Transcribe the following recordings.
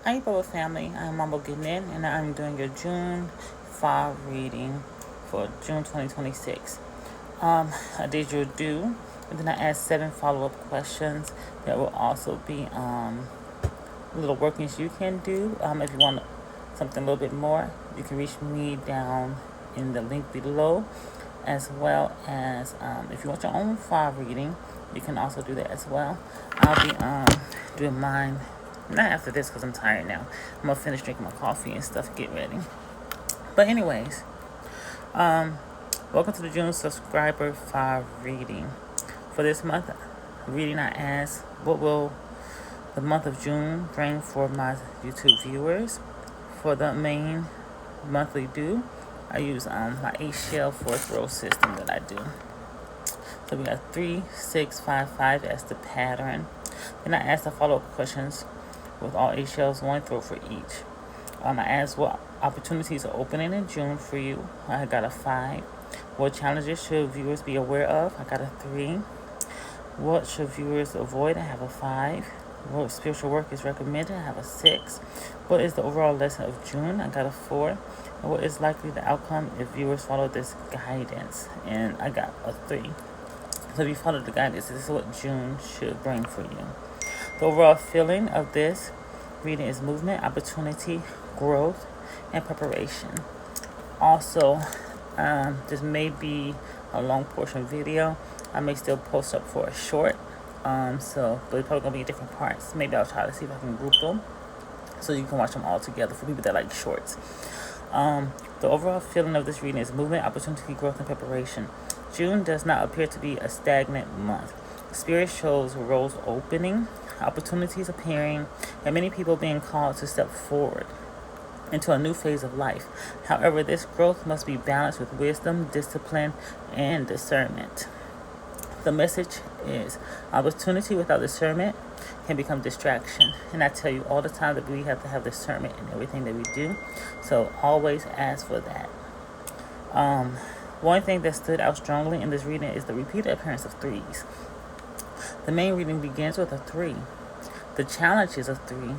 Hi, Bubble family. I'm Mambo getting in, and I'm doing your June 5 reading for June 2026. I did your due, and then I asked 7 follow-up questions. There will also be little workings you can do. If you want something a little bit more, you can reach me down in the link below, as well as if you want your own 5 reading, you can also do that as well. I'll be doing mine not after this because I'm tired now. I'm gonna finish drinking my coffee and stuff, get ready. But anyways, welcome to the June subscriber 5 reading. For this month reading, I asked, what will the month of June bring for my YouTube viewers? For the main monthly due, I use my Afa Shell fourth row system that I do. So we got 3, 6, 5, 5 as the pattern. Then I asked the follow-up questions with all 8 shells, 1 throw for each. I asked what opportunities are opening in June for you. I got a 5. What challenges should viewers be aware of? I got a 3. What should viewers avoid? I have a 5. What spiritual work is recommended? I have a 6. What is the overall lesson of June? I got a 4. And what is likely the outcome if viewers follow this guidance? And I got a 3. So if you follow the guidance, this is what June should bring for you. The overall feeling of this reading is movement, opportunity, growth, and preparation. Also, this may be a long portion video. I may still post up for a short. But it's probably gonna be in different parts. Maybe I'll try to see if I can group them so you can watch them all together for people that like shorts. The overall feeling of this reading is movement, opportunity, growth, and preparation. June does not appear to be a stagnant month. Spirit shows roles opening, opportunities appearing, and many people being called to step forward into a new phase of life. However, this growth must be balanced with wisdom, discipline, and discernment. The message is opportunity without discernment can become distraction. And I tell you all the time that we have to have discernment in everything that we do. So always ask for that. One thing that stood out strongly in this reading is the repeated appearance of 3s. The main reading begins with a 3. The challenge is a 3.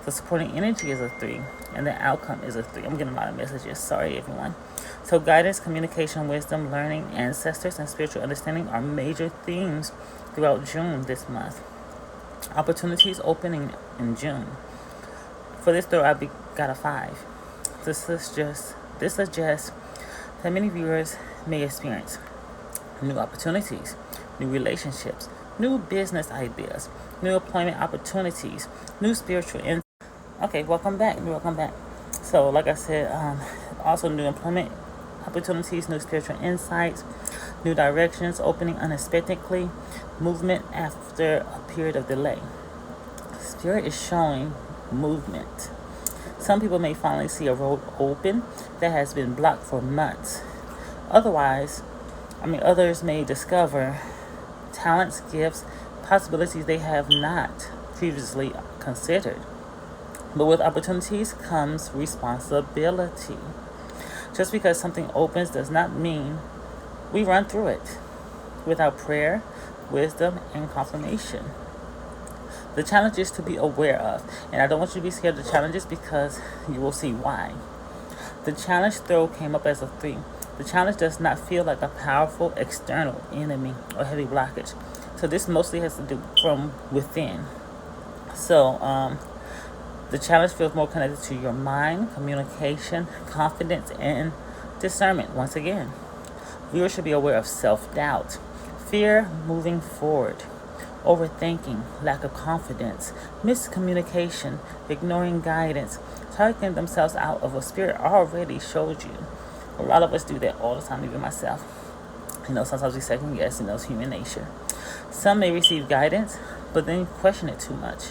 The supporting energy is a 3. And the outcome is a 3. I'm getting a lot of messages. Sorry, everyone. So guidance, communication, wisdom, learning, ancestors, and spiritual understanding are major themes throughout June this month. Opportunities opening in June. For this throw, I got a 5. This suggests that many viewers may experience new opportunities, new relationships, new business ideas, new employment opportunities, new spiritual insights. Okay, welcome back. So, like I said, also new employment opportunities, new spiritual insights, new directions opening unexpectedly, movement after a period of delay. Spirit is showing movement. Some people may finally see a road open that has been blocked for months. Others may discover talents, gifts, possibilities they have not previously considered. But with opportunities comes responsibility. Just because something opens does not mean we run through it without prayer, wisdom, and confirmation. The challenges to be aware of, and I don't want you to be scared of the challenges because you will see why. The challenge throw came up as a 3. The challenge does not feel like a powerful external enemy or heavy blockage. So this mostly has to do from within. So the challenge feels more connected to your mind, communication, confidence, and discernment. Once again, viewers should be aware of self-doubt, fear moving forward, overthinking, lack of confidence, miscommunication, ignoring guidance, talking themselves out of what Spirit already showed you. A lot of us do that all the time, even myself. Sometimes we second guess, it's human nature. Some may receive guidance, but then question it too much.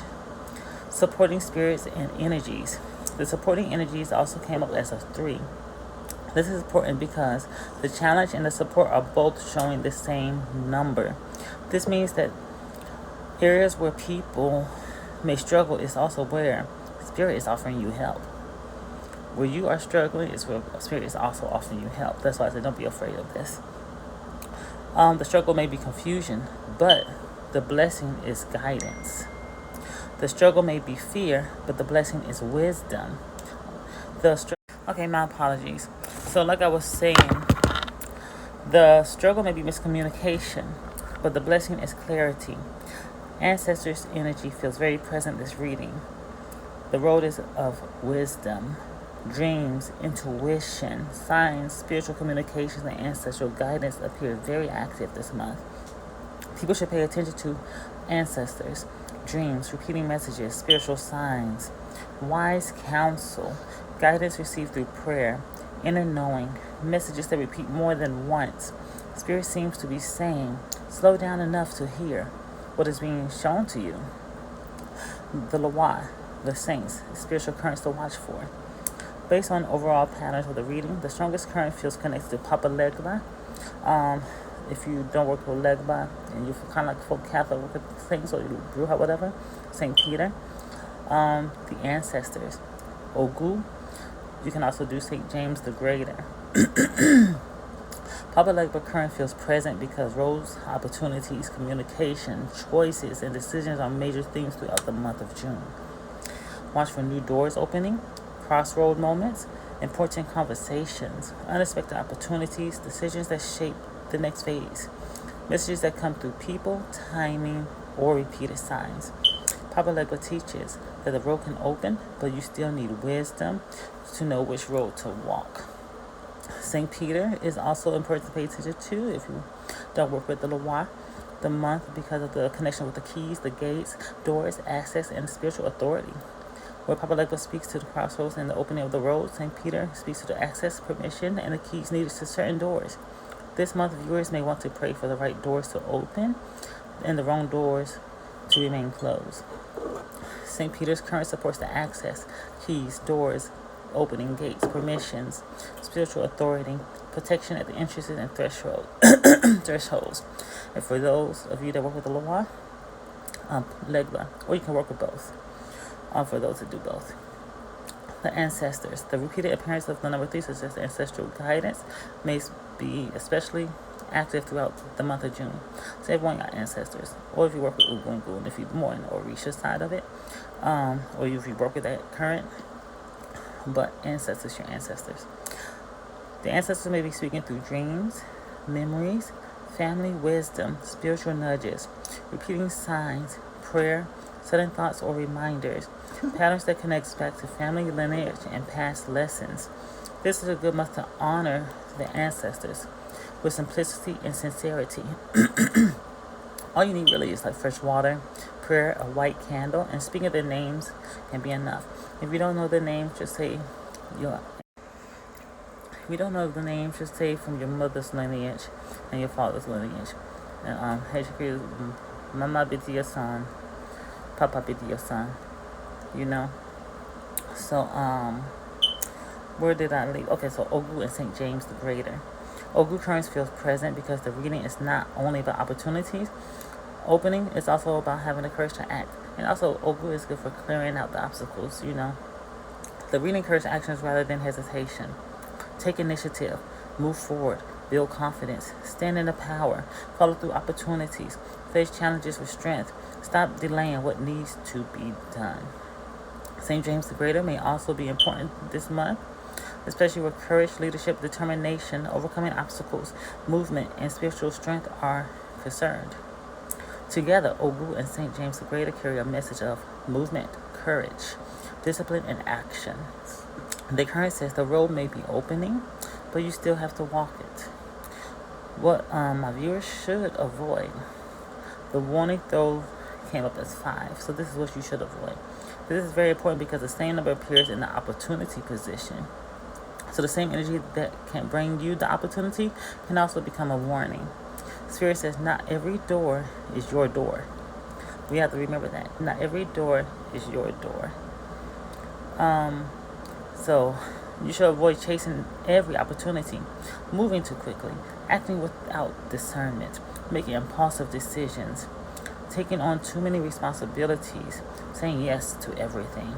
Supporting spirits and energies. The supporting energies also came up as a 3. This is important because the challenge and the support are both showing the same number. This means that areas where people may struggle is also where Spirit is offering you help. Where you are struggling is where Spirit is also offering you help. That's why I said don't be afraid of this. The struggle may be confusion, but the blessing is guidance. The struggle may be fear, but the blessing is wisdom. Okay, my apologies. So like I was saying, the struggle may be miscommunication, but the blessing is clarity. Ancestors' energy feels very present this reading. The road is of wisdom, dreams, intuition, signs, spiritual communications, and ancestral guidance appear very active this month. People should pay attention to ancestors, dreams, repeating messages, spiritual signs, wise counsel, guidance received through prayer, inner knowing, messages that repeat more than once. Spirit seems to be saying, slow down enough to hear what is being shown to you. The Loa, the saints, spiritual currents to watch for. Based on overall patterns of the reading, the strongest current feels connected to Papa Legba. If you don't work with Legba and you kind of like folk Catholic work with things or you Bruja, whatever, St. Peter, the ancestors, Ogu. You can also do St. James the Greater. Papa Legba current feels present because roads, opportunities, communication, choices, and decisions are major themes throughout the month of June. Watch for new doors opening, crossroad moments, important conversations, unexpected opportunities, decisions that shape the next phase, messages that come through people, timing, or repeated signs. Papa Legba teaches that the road can open, but you still need wisdom to know which road to walk. St. Peter is also important to pay attention to if you don't work with the Loa. The month because of the connection with the keys, the gates, doors, access, and spiritual authority. Where Papa Legba speaks to the crossroads and the opening of the road, St. Peter speaks to the access, permission, and the keys needed to certain doors. This month, viewers may want to pray for the right doors to open and the wrong doors to remain closed. St. Peter's current supports the access, keys, doors, opening gates, permissions, spiritual authority, protection at the entrances and thresholds. And for those of you that work with the Loa, Legba, or you can work with both. For those that do both. The ancestors. The repeated appearance of the number 3 suggests ancestral guidance may be especially active throughout the month of June. So everyone got ancestors. Or if you work with Ugungu, and if you're more in the Orisha side of it, or if you work with that current, but ancestors, your ancestors. The ancestors may be speaking through dreams, memories, family wisdom, spiritual nudges, repeating signs, prayer, sudden thoughts or reminders, patterns that connect back to family lineage and past lessons. This is a good month to honor the ancestors with simplicity and sincerity. All you need really is like fresh water, prayer, a white candle, and speaking of their names can be enough. If you don't know the name, just say your. If you don't know the name, just say from your mother's lineage and your father's lineage. And Mama biti your son, Papa biti your son. You know. So where did I leave? Okay, so Ogu and St. James the Greater. Ogu currents feels present because the reading is not only about opportunities opening, it's also about having the courage to act. And also, Ogu is good for clearing out the obstacles, you know. The reading encourages actions rather than hesitation. Take initiative, move forward, build confidence, stand in the power, follow through opportunities, face challenges with strength, stop delaying what needs to be done. St. James the Greater may also be important this month, especially where courage, leadership, determination, overcoming obstacles, movement, and spiritual strength are concerned. Together, Ogu and St. James the Greater carry a message of movement, courage, discipline, and action. The current says the road may be opening, but you still have to walk it. What my viewers should avoid. The warning throw came up as 5, so this is what you should avoid. This is very important because the same number appears in the opportunity position. So the same energy that can bring you the opportunity can also become a warning. Spirit says not every door is your door. We have to remember that. Not every door is your door. So you should avoid chasing every opportunity, moving too quickly, acting without discernment, making impulsive decisions, taking on too many responsibilities, saying yes to everything,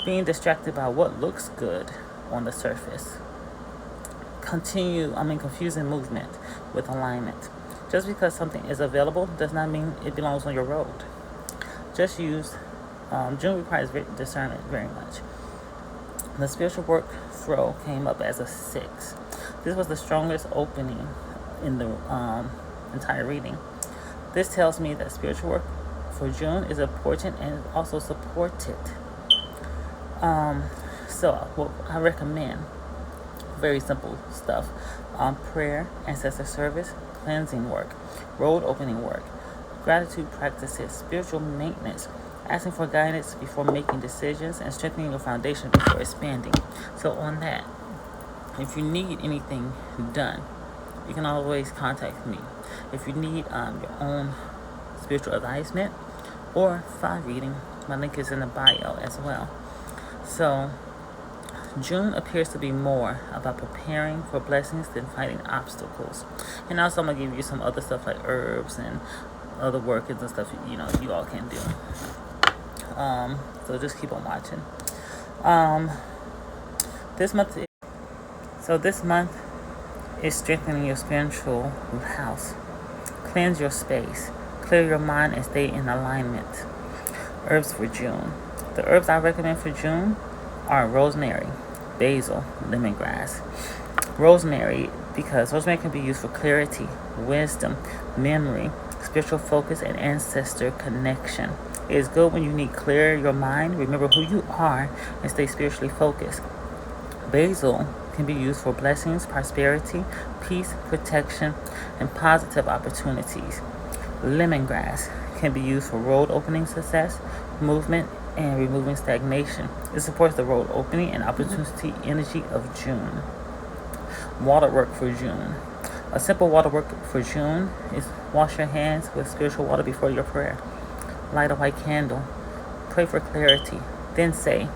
being distracted by what looks good on the surface. Confusing movement with alignment. Just because something is available does not mean it belongs on your road. Just use June requires discernment very much. The spiritual work throw came up as a 6. This was the strongest opening in the entire reading. This tells me that spiritual work for June is important and also supported. So what I recommend, very simple stuff: prayer, ancestor service, cleansing work, road opening work, gratitude practices, spiritual maintenance, asking for guidance before making decisions, and strengthening your foundation before expanding. So on that, if you need anything done, you can always contact me. If you need your own spiritual advisement or 5 reading, my link is in the bio as well. So June appears to be more about preparing for blessings than fighting obstacles. And also I'm going to give you some other stuff like herbs and other workings and stuff, you all can do. So just keep on watching. This month is strengthening your spiritual house. Cleanse your space. Clear your mind and stay in alignment. Herbs for June. The herbs I recommend for June are rosemary, basil, lemongrass. Rosemary, because rosemary can be used for clarity, wisdom, memory, spiritual focus, and ancestor connection. It is good when you need to clear your mind, remember who you are, and stay spiritually focused. Basil can be used for blessings, prosperity, peace, protection, and positive opportunities. Lemongrass can be used for road opening success, movement, and removing stagnation. It supports the road opening and opportunity energy of June. Water work for June. A simple water work for June is wash your hands with spiritual water before your prayer. Light a white candle. Pray for clarity. Then say,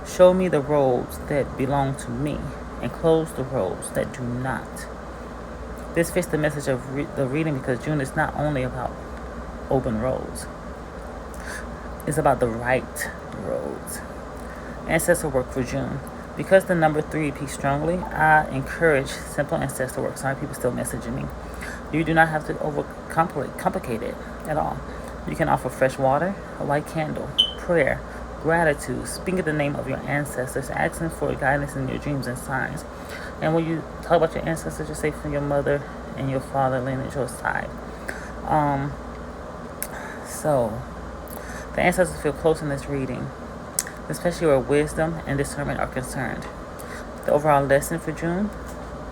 show me the roads that belong to me and close the roads that do not. This fits the message of the reading because June is not only about open roads. It's about the right roads. Ancestral work for June. Because the number 3 repeats strongly, I encourage simple ancestral work. Sorry, people still messaging me. You do not have to overcomplicate it at all. You can offer fresh water, a white candle, prayer, gratitude, speaking the name of your ancestors, asking for guidance in your dreams and signs. And when you talk about your ancestors, just say from your mother and your father lineage or side. So the ancestors feel close in this reading, especially where wisdom and discernment are concerned. The overall lesson for June,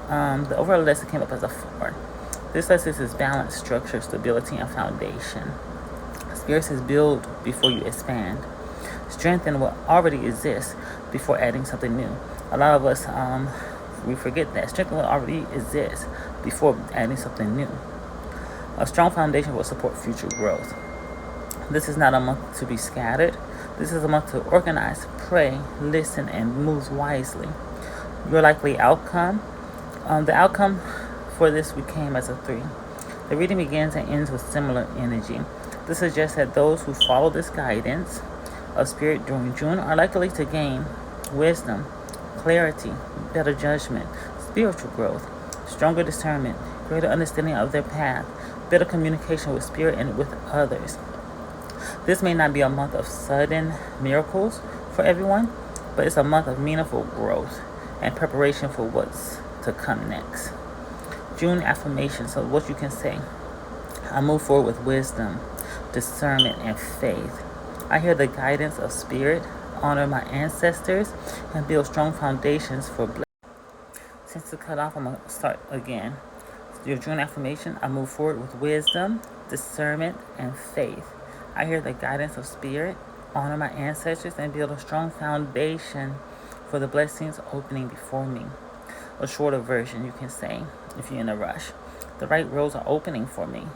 the overall lesson came up as a 4. This lesson is balance, structure, stability, and foundation. Spirits is build before you expand. Strengthen what already exists before adding something new. A lot of us, we forget that. Strengthen what already exists before adding something new. A strong foundation will support future growth. This is not a month to be scattered. This is a month to organize, pray, listen, and move wisely. Your likely outcome. The outcome for this week came as a 3. The reading begins and ends with similar energy. This suggests that those who follow this guidance of spirit during June are likely to gain wisdom, clarity, better judgment, spiritual growth, stronger discernment, greater understanding of their path, better communication with spirit and with others. This may not be a month of sudden miracles for everyone, but it's a month of meaningful growth and preparation for what's to come next. June affirmation. So what you can say: I move forward with wisdom, discernment, and faith. I hear the guidance of spirit, honor my ancestors, and build strong foundations for blessings. Since it's cut off, I'm going to start again. Your June affirmation: I move forward with wisdom, discernment, and faith. I hear the guidance of spirit, honor my ancestors, and build a strong foundation for the blessings opening before me. A shorter version, you can say, if you're in a rush: the right roads are opening for me,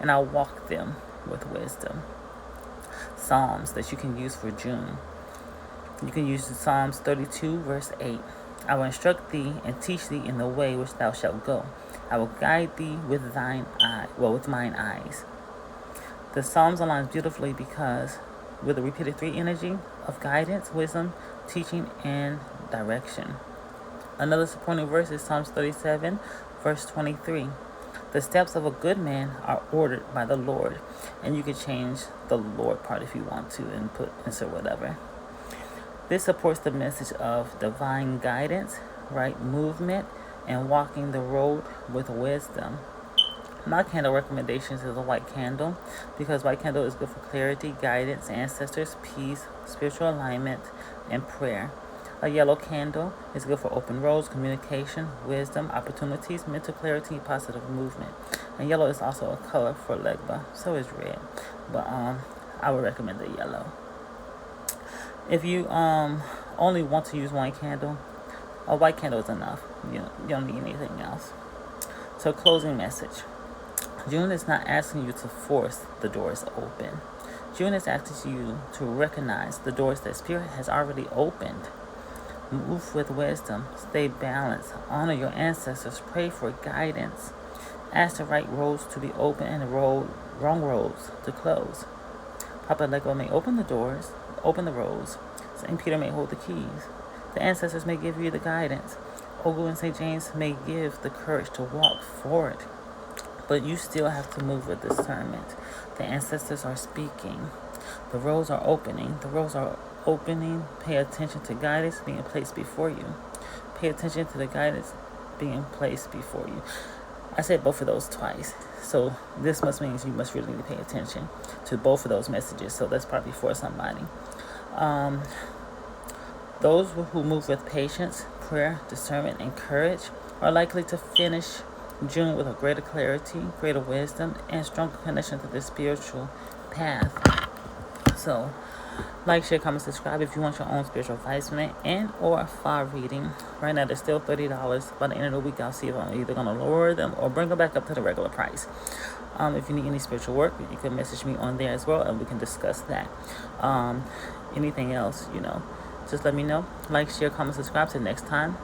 and I'll walk them with wisdom. Psalms that you can use for June. You can use the Psalms 32, verse 8. I will instruct thee and teach thee in the way which thou shalt go. I will guide thee with with mine eyes. The Psalms aligns beautifully because with the repeated 3 energy of guidance, wisdom, teaching, and direction. Another supporting verse is Psalms 37, verse 23. The steps of a good man are ordered by the Lord. And you can change the Lord part if you want to and insert whatever. This supports the message of divine guidance, right movement, and walking the road with wisdom. My candle recommendations is a white candle because white candle is good for clarity, guidance, ancestors, peace, spiritual alignment, and prayer. A yellow candle is good for open roads, communication, wisdom, opportunities, mental clarity, positive movement. And yellow is also a color for Legba, so is red. But I would recommend the yellow. If you only want to use one candle, a white candle is enough. You don't need anything else. So closing message. June is not asking you to force the doors open. June is asking you to recognize the doors that Spirit has already opened. Move with wisdom. Stay balanced. Honor your ancestors. Pray for guidance. Ask the right roads to be open and the wrong roads to close. Papa Lego may open the doors, open the roads. St. Peter may hold the keys. The ancestors may give you the guidance. Ogu and St. James may give the courage to walk forward. But you still have to move with discernment. The ancestors are speaking. The roads are opening. The roads are opening. Pay attention to guidance being placed before you. Pay attention to the guidance being placed before you. I said both of those twice. So this must mean you must really pay attention to both of those messages. So that's probably for somebody. Those who move with patience, prayer, discernment, and courage are likely to finish June with a greater clarity, greater wisdom, and stronger connection to the spiritual path. So, like, share, comment, subscribe if you want your own spiritual advisement and or a file reading. Right now, they're still $30. By the end of the week, I'll see if I'm either going to lower them or bring them back up to the regular price. If you need any spiritual work, you can message me on there as well, and we can discuss that. Anything else, just let me know. Like, share, comment, subscribe. Till next time,